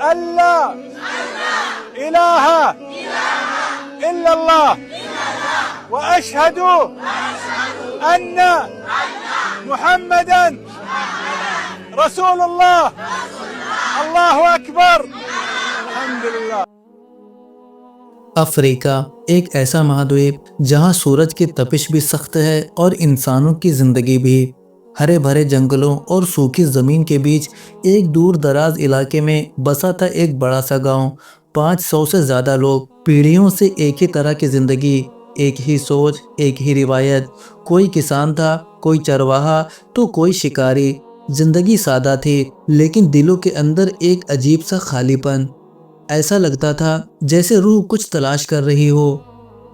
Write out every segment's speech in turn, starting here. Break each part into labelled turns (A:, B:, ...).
A: ألا إله إلا الله وأشهد أن محمدا رسول الله الله أكبر الحمد لله.
B: افریقہ ایک ایسا مہادویپ جہاں سورج کی تپش بھی سخت ہے اور انسانوں کی زندگی بھی. ہرے بھرے جنگلوں اور سوکھی زمین کے بیچ ایک دور دراز علاقے میں بسا تھا ایک بڑا سا گاؤں. 500 سے زیادہ لوگ، پیڑھیوں سے ایک ہی طرح کی زندگی، ایک ہی سوچ، ایک ہی روایت. کوئی کسان تھا، کوئی چرواہا تو کوئی شکاری. زندگی سادہ تھی لیکن دلوں کے اندر ایک عجیب سا خالی پن. ایسا لگتا تھا جیسے روح کچھ تلاش کر رہی ہو،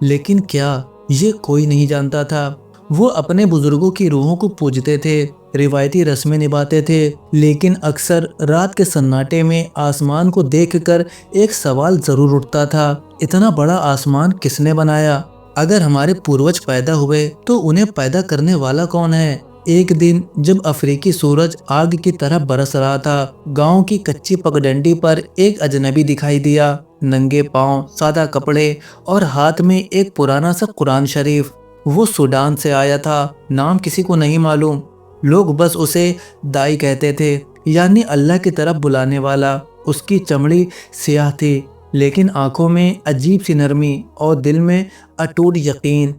B: لیکن کیا، یہ کوئی نہیں جانتا تھا. وہ اپنے بزرگوں کی روحوں کو پوجتے تھے، روایتی رسمیں نبھاتے تھے، لیکن اکثر رات کے سناٹے میں آسمان کو دیکھ کر ایک سوال ضرور اٹھتا تھا: اتنا بڑا آسمان کس نے بنایا؟ اگر ہمارے پوروج پیدا ہوئے تو انہیں پیدا کرنے والا کون ہے؟ ایک دن جب افریقی سورج آگ کی طرح برس رہا تھا، گاؤں کی کچی پگڈنڈی پر ایک اجنبی دکھائی دیا. ننگے پاؤں، سادہ کپڑے اور ہاتھ میں ایک پرانا سا قرآن شریف. وہ سوڈان سے آیا تھا، نام کسی کو نہیں معلوم. لوگ بس اسے دائی کہتے تھے، یعنی اللہ کی طرف بلانے والا. اس کی چمڑی سیاہ تھی لیکن آنکھوں میں عجیب سی نرمی اور دل میں اٹوٹ یقین.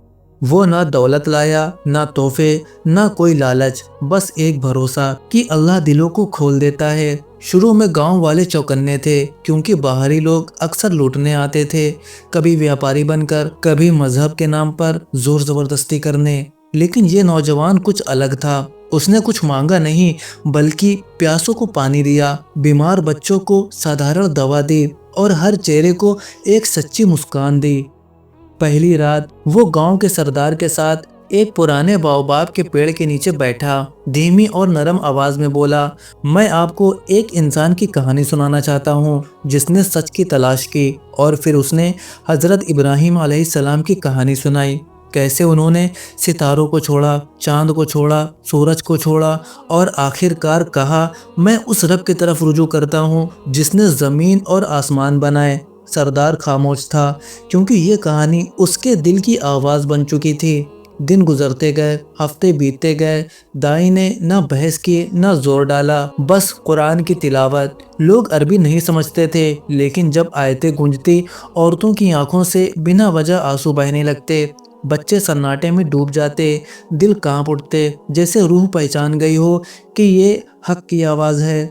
B: وہ نہ دولت لایا، نہ تحفے، نہ کوئی لالچ، بس ایک بھروسہ کہ اللہ دلوں کو کھول دیتا ہے. شروع میں گاؤں والے چوکنے تھے کیونکہ باہری لوگ اکثر لوٹنے آتے تھے، کبھی ویاپاری بن کر، کبھی مذہب کے نام پر زور زبردستی کرنے. لیکن یہ نوجوان کچھ الگ تھا. اس نے کچھ مانگا نہیں بلکہ پیاسوں کو پانی دیا، بیمار بچوں کو سادھارن دوا دی اور ہر چہرے کو ایک سچی مسکان دی. پہلی رات وہ گاؤں کے سردار کے ساتھ ایک پرانے باوباب کے پیڑ کے نیچے بیٹھا. دھیمی اور نرم آواز میں بولا: میں آپ کو ایک انسان کی کہانی سنانا چاہتا ہوں جس نے سچ کی تلاش کی. اور پھر اس نے حضرت ابراہیم علیہ السلام کی کہانی سنائی، کیسے انہوں نے ستاروں کو چھوڑا، چاند کو چھوڑا، سورج کو چھوڑا اور آخر کار کہا: میں اس رب کی طرف رجوع کرتا ہوں جس نے زمین اور آسمان بنائے. سردار خاموش تھا کیونکہ یہ کہانی اس کے دل کی آواز بن چکی تھی. دن گزرتے گئے، ہفتے بیتتے گئے. دائی نے نہ بحث کی نہ زور ڈالا، بس قرآن کی تلاوت. لوگ عربی نہیں سمجھتے تھے لیکن جب آیتیں گونجتی، عورتوں کی آنکھوں سے بنا وجہ آنسو بہنے لگتے، بچے سناٹے میں ڈوب جاتے، دل کانپ اٹھتے، جیسے روح پہچان گئی ہو کہ یہ حق کی آواز ہے.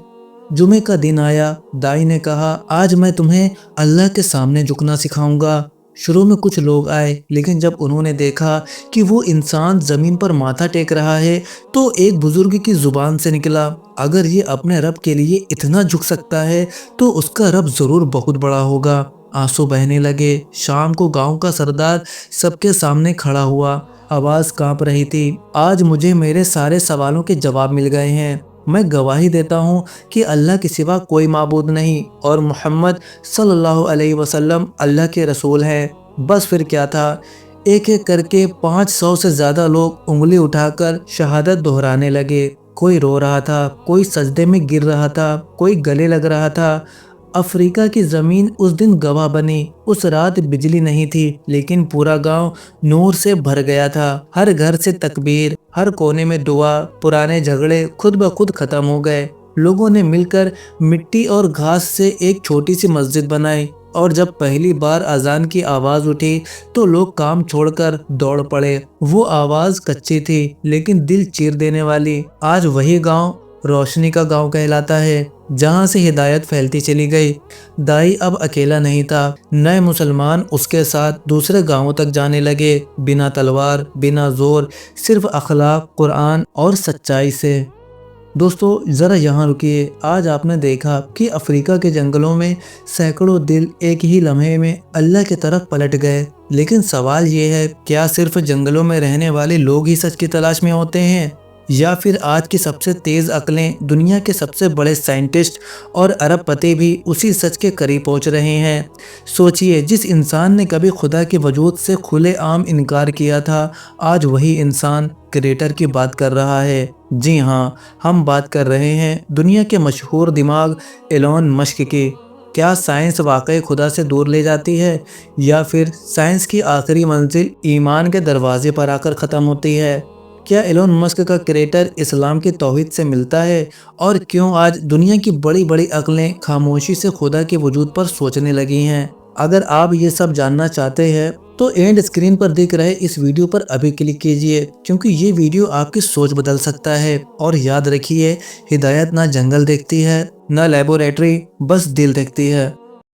B: جمعے کا دن آیا. دائی نے کہا: آج میں تمہیں اللہ کے سامنے جھکنا سکھاؤں گا. شروع میں کچھ لوگ آئے لیکن جب انہوں نے دیکھا کہ وہ انسان زمین پر ماتھا ٹیک رہا ہے تو ایک بزرگ کی زبان سے نکلا: اگر یہ اپنے رب کے لیے اتنا جھک سکتا ہے تو اس کا رب ضرور بہت بڑا ہوگا. آنسو بہنے لگے. شام کو گاؤں کا سردار سب کے سامنے کھڑا ہوا. آواز کانپ رہی تھی: آج مجھے میرے سارے سوالوں کے جواب مل گئے ہیں. میں گواہی دیتا ہوں کہ اللہ کے سوا کوئی معبود نہیں اور محمد صلی اللہ علیہ وسلم اللہ کے رسول ہے. بس پھر کیا تھا؟ ایک ایک کر کے 500 سے زیادہ لوگ انگلی اٹھا کر شہادت دہرانے لگے. کوئی رو رہا تھا، کوئی سجدے میں گر رہا تھا، کوئی گلے لگ رہا تھا. افریقہ کی زمین اس دن گواہ بنی. اس رات بجلی نہیں تھی لیکن پورا گاؤں نور سے بھر گیا تھا. ہر گھر سے تکبیر، ہر کونے میں دعا. پرانے جھگڑے خود بخود ختم ہو گئے. لوگوں نے مل کر مٹی اور گھاس سے ایک چھوٹی سی مسجد بنائی اور جب پہلی بار اذان کی آواز اٹھی تو لوگ کام چھوڑ کر دوڑ پڑے. وہ آواز کچی تھی لیکن دل چیر دینے والی. آج وہی گاؤں روشنی کا گاؤں کہلاتا ہے جہاں سے ہدایت پھیلتی چلی گئی. دائی اب اکیلا نہیں تھا. نئے مسلمان اس کے ساتھ دوسرے گاؤں تک جانے لگے، بنا تلوار، بنا زور، صرف اخلاق، قرآن اور سچائی سے. دوستو ذرا یہاں رکیے. آج آپ نے دیکھا کہ افریقہ کے جنگلوں میں سینکڑوں دل ایک ہی لمحے میں اللہ کی طرف پلٹ گئے. لیکن سوال یہ ہے، کیا صرف جنگلوں میں رہنے والے لوگ ہی سچ کی تلاش میں ہوتے ہیں یا پھر آج کی سب سے تیز عقلیں، دنیا کے سب سے بڑے سائنٹسٹ اور ارب پتی بھی اسی سچ کے قریب پہنچ رہے ہیں؟ سوچئے، جس انسان نے کبھی خدا کے وجود سے کھلے عام انکار کیا تھا، آج وہی انسان کریٹر کی بات کر رہا ہے. جی ہاں، ہم بات کر رہے ہیں دنیا کے مشہور دماغ ایلون مسک کی. کیا سائنس واقعی خدا سے دور لے جاتی ہے یا پھر سائنس کی آخری منزل ایمان کے دروازے پر آ کر ختم ہوتی ہے؟ کیا ایلون مسک کا کریٹر اسلام کی توحید سے ملتا ہے؟ اور کیوں آج دنیا کی بڑی بڑی عقلیں خاموشی سے خدا کے وجود پر سوچنے لگی ہیں؟ اگر آپ یہ سب جاننا چاہتے ہیں تو اینڈ اسکرین پر دکھ رہے اس ویڈیو پر ابھی کلک کیجئے، کیونکہ یہ ویڈیو آپ کی سوچ بدل سکتا ہے۔ اور یاد رکھیے، ہدایت نہ جنگل دیکھتی ہے، نہ لیبوریٹری، بس دل دیکھتی ہے۔